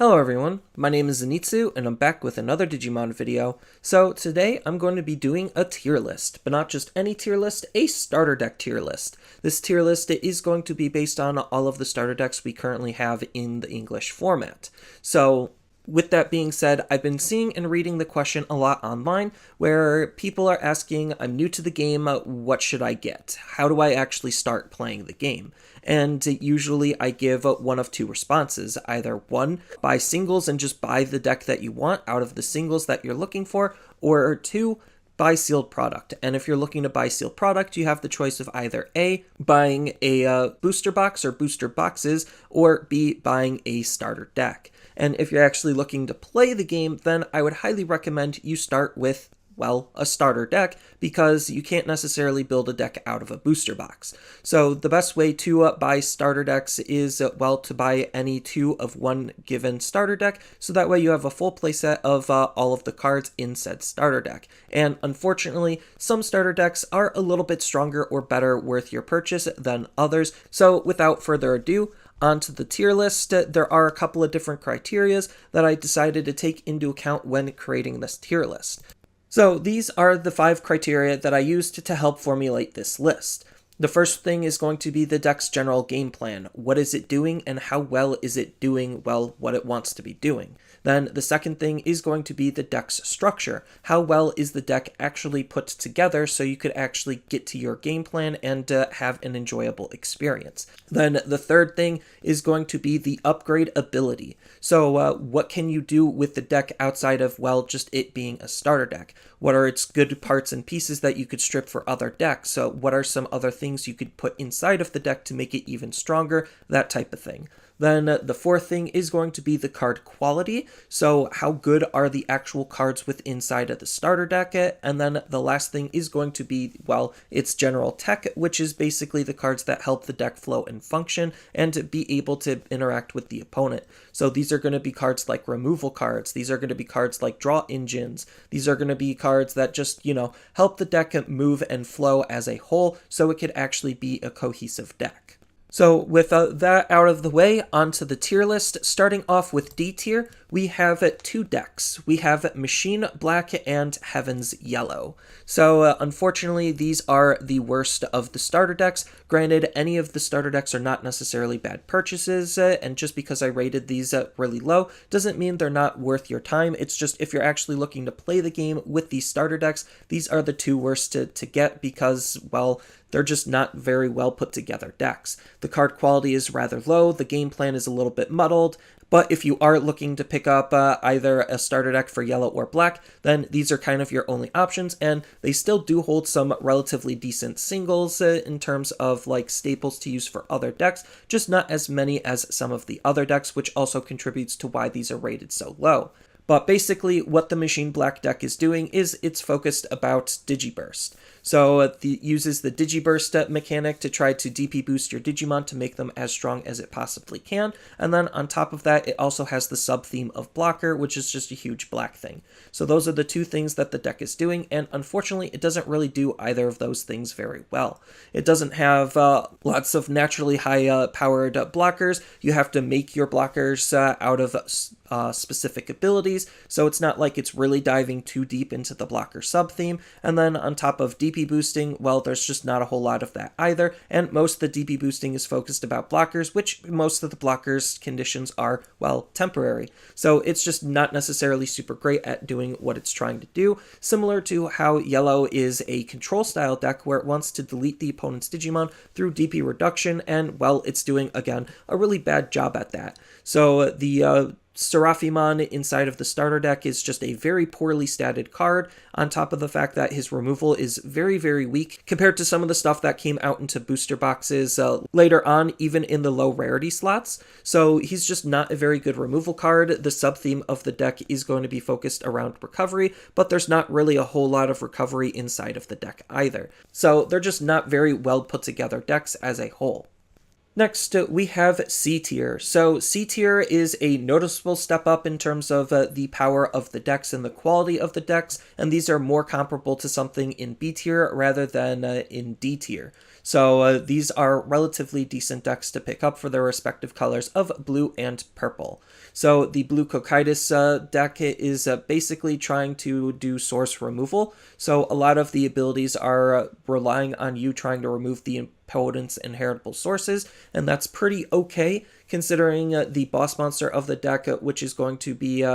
Hello everyone, my name is Zenitsu and I'm back with another Digimon video. So today I'm going to be doing a tier list, but not just any tier list, a starter deck tier list. This tier list is going to be based on all of the starter decks we currently have in the English format. So with that being said, I've been seeing and reading the question a lot online where people are asking, I'm new to the game, what should I get? How do I actually start playing the game? And usually I give one of two responses. Either one, buy singles and just buy the deck that you want out of the singles that you're looking for, or two, buy sealed product. And if you're looking to buy sealed product, you have the choice of either A, buying a booster box or booster boxes, or B, buying a starter deck. And if you're actually looking to play the game, then I would highly recommend you start with, well, a starter deck, because you can't necessarily build a deck out of a booster box. So the best way to buy starter decks is, well, to buy any two of one given starter deck, so that way you have a full playset of all of the cards in said starter deck. And unfortunately, some starter decks are a little bit stronger or better worth your purchase than others. So without further ado, onto the tier list. There are a couple of different criterias that I decided to take into account when creating this tier list. So these are the 5 criteria that I used to help formulate this list. The first thing is going to be the deck's general game plan. What is it doing and how well is it doing, well, what it wants to be doing? Then the second thing is going to be the deck's structure. How well is the deck actually put together so you could actually get to your game plan and have an enjoyable experience? Then the third thing is going to be the upgrade ability. So what can you do with the deck outside of, well, just it being a starter deck? What are its good parts and pieces that you could strip for other decks? So what are some other things you could put inside of the deck to make it even stronger? That type of thing. Then the fourth thing is going to be the card quality. So how good are the actual cards with inside of the starter deck? And then the last thing is going to be, well, its general tech, which is basically the cards that help the deck flow and function and to be able to interact with the opponent. So these are going to be cards like removal cards. These are going to be cards like draw engines. These are going to be cards that just, help the deck move and flow as a whole so it could actually be a cohesive deck. So with that out of the way, onto the tier list. Starting off with D tier, we have 2 decks. We have Machine Black and Heaven's Yellow. So unfortunately, these are the worst of the starter decks. Granted, any of the starter decks are not necessarily bad purchases, and just because I rated these really low doesn't mean they're not worth your time. It's just if you're actually looking to play the game with these starter decks, these are the 2 worst to get because, well, they're just not very well put together decks. The card quality is rather low, the game plan is a little bit muddled, but if you are looking to pick up either a starter deck for yellow or black, then these are kind of your only options, and they still do hold some relatively decent singles in terms of like staples to use for other decks, just not as many as some of the other decks, which also contributes to why these are rated so low. But basically, what the Machine Black deck is doing is it's focused about Digiburst. So it uses the Digiburst mechanic to try to DP boost your Digimon to make them as strong as it possibly can. And then on top of that, it also has the sub-theme of Blocker, which is just a huge black thing. So those are the 2 things that the deck is doing, and unfortunately, it doesn't really do either of those things very well. It doesn't have lots of naturally high-powered blockers. You have to make your blockers out of specific abilities, so it's not like it's really diving too deep into the blocker sub-theme. And then on top of DP boosting, well, there's just not a whole lot of that either, and most of the DP boosting is focused about blockers, which most of the blockers conditions are, well, temporary. So it's just not necessarily super great at doing what it's trying to do, similar to how yellow is a control style deck where it wants to delete the opponent's Digimon through DP reduction, and, well, it's doing, again, a really bad job at that. So the Seraphimon inside of the starter deck is just a very poorly statted card, on top of the fact that his removal is very, very weak compared to some of the stuff that came out into booster boxes later on, even in the low rarity slots. So he's just not a very good removal card. The sub-theme of the deck is going to be focused around recovery, but there's not really a whole lot of recovery inside of the deck either. So they're just not very well put together decks as a whole. Next, we have C tier. So C tier is a noticeable step up in terms of the power of the decks and the quality of the decks, and these are more comparable to something in B tier rather than in D tier. So these are relatively decent decks to pick up for their respective colors of blue and purple. So the blue Cocytus deck is basically trying to do source removal. So a lot of the abilities are relying on you trying to remove the opponent's inheritable sources, and that's pretty okay considering the boss monster of the deck, which is going to be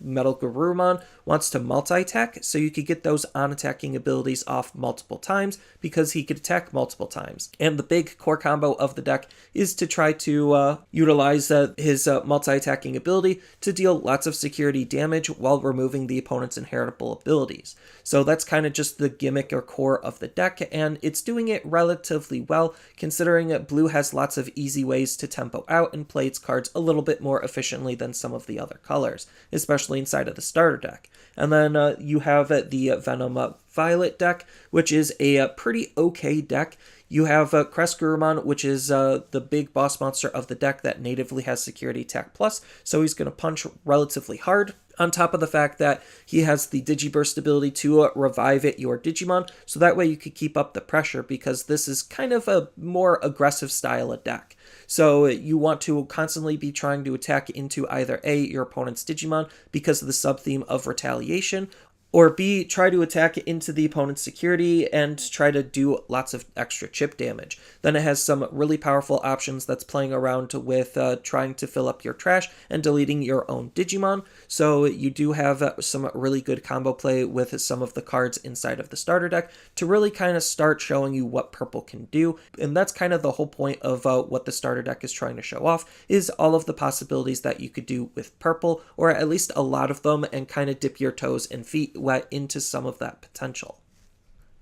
Metal Garurumon, wants to multi-attack, so you could get those on-attacking abilities off multiple times because he could attack multiple times. And the big core combo of the deck is to try to utilize his multi-attacking ability to deal lots of security damage while removing the opponent's inheritable abilities. So that's kind of just the gimmick or core of the deck, and it's doing it relatively well considering blue has lots of easy ways to tempo out and play its cards a little bit more efficiently than some of the other colors, especially inside of the starter deck. And then you have the Venom Violet deck, which is a pretty okay deck. You have Crest Gurumon, which is the big boss monster of the deck that natively has Security Attack Plus, so he's going to punch relatively hard, on top of the fact that he has the Digiburst ability to revive your Digimon, so that way you could keep up the pressure, because this is kind of a more aggressive style of deck. So you want to constantly be trying to attack into either A, your opponent's Digimon because of the sub-theme of retaliation, or B, try to attack into the opponent's security and try to do lots of extra chip damage. Then it has some really powerful options that's playing around with trying to fill up your trash and deleting your own Digimon. So you do have some really good combo play with some of the cards inside of the starter deck to really kind of start showing you what purple can do. And that's kind of the whole point of what the starter deck is trying to show off, is all of the possibilities that you could do with purple, or at least a lot of them, and kind of dip your toes and feet wet into some of that potential.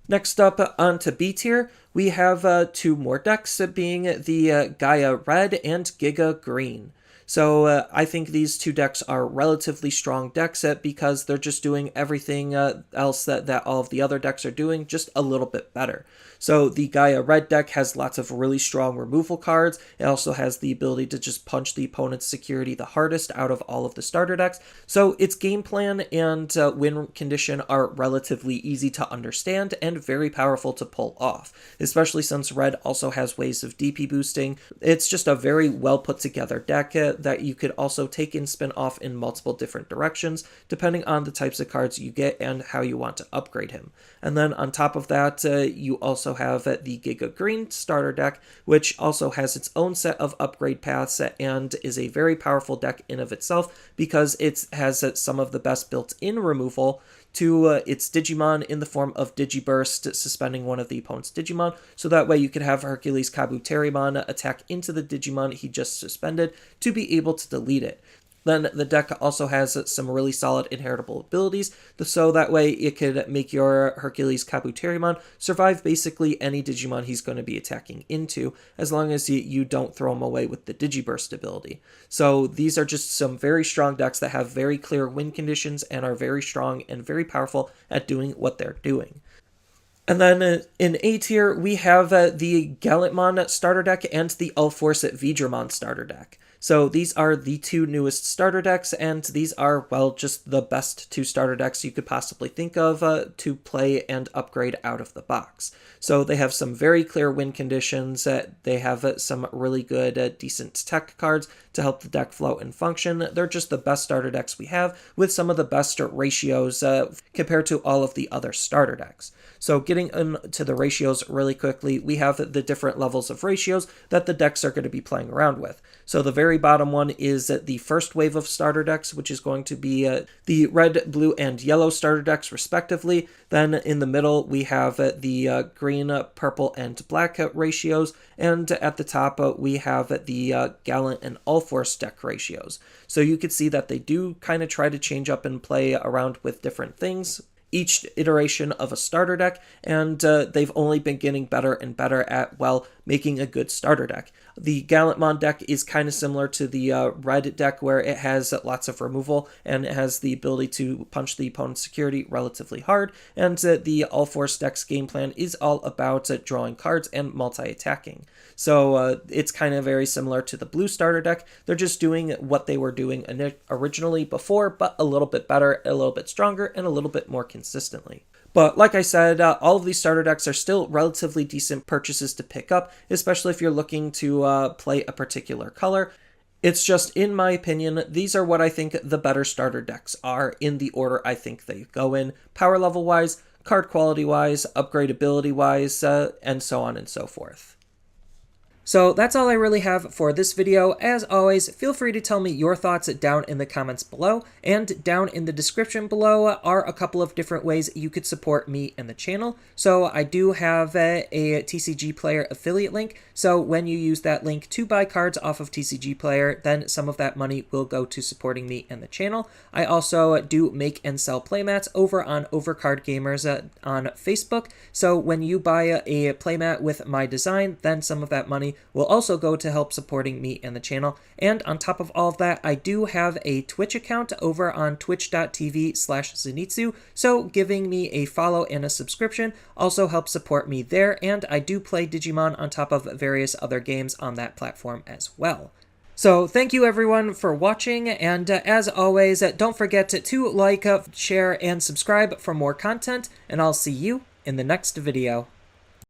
Next up onto B tier, we have two more decks, being the Gaia Red and Giga Green. So I think these two decks are relatively strong decks because they're just doing everything else that all of the other decks are doing, just a little bit better. So the Gaia Red deck has lots of really strong removal cards. It also has the ability to just punch the opponent's security the hardest out of all of the starter decks. So its game plan and win condition are relatively easy to understand and very powerful to pull off, especially since Red also has ways of DP boosting. It's just a very well put together deck that you could also take and spin off in multiple different directions, depending on the types of cards you get and how you want to upgrade him. And then on top of that, you also have the Giga Green starter deck, which also has its own set of upgrade paths and is a very powerful deck in of itself because it has some of the best built-in removal to its Digimon in the form of Digiburst, suspending one of the opponent's Digimon, so that way you could have Hercules Kabuterimon attack into the Digimon he just suspended to be able to delete it. Then the deck also has some really solid inheritable abilities, so that way it could make your Hercules Kabuterimon survive basically any Digimon he's going to be attacking into, as long as you don't throw him away with the Digiburst ability. So these are just some very strong decks that have very clear win conditions and are very strong and very powerful at doing what they're doing. And then in A tier, we have the Gallantmon starter deck and the Ulforce Vidramon starter deck. So these are the two newest starter decks, and these are, well, just the best two starter decks you could possibly think of to play and upgrade out of the box. So they have some very clear win conditions. They have some really good, decent tech cards to help the deck flow and function. They're just the best starter decks we have, with some of the best ratios compared to all of the other starter decks. So getting into the ratios really quickly, we have the different levels of ratios that the decks are going to be playing around with. So the very bottom one is the first wave of starter decks, which is going to be the red, blue, and yellow starter decks respectively. Then in the middle, we have the green, purple, and black ratios. And at the top, we have the Gallant and Ulforce deck ratios. So you could see that they do kind of try to change up and play around with different things each iteration of a starter deck, and they've only been getting better and better at, well, making a good starter deck. The Gallantmon deck is kind of similar to the red deck, where it has lots of removal and it has the ability to punch the opponent's security relatively hard, and the Ulforce deck's game plan is all about drawing cards and multi-attacking. So it's kind of very similar to the blue starter deck. They're just doing what they were doing originally before, but a little bit better, a little bit stronger, and a little bit more consistently. But like I said, all of these starter decks are still relatively decent purchases to pick up, especially if you're looking to play a particular color. It's just, in my opinion, these are what I think the better starter decks are in the order I think they go in, power level wise, card quality wise, upgradability wise, and so on and so forth. So that's all I really have for this video. As always, feel free to tell me your thoughts down in the comments below, and down in the description below are a couple of different ways you could support me and the channel. So I do have a TCG Player affiliate link, so when you use that link to buy cards off of TCG Player, then some of that money will go to supporting me and the channel. I also do make and sell playmats over on Overcard Gamers on Facebook, so when you buy a playmat with my design, then some of that money will also go to help supporting me and the channel. And on top of all of that, I do have a Twitch account over on twitch.tv/Zenitsu, so giving me a follow and a subscription also helps support me there, and I do play Digimon on top of various other games on that platform as well. So thank you everyone for watching, and as always, don't forget to like, share, and subscribe for more content, and I'll see you in the next video.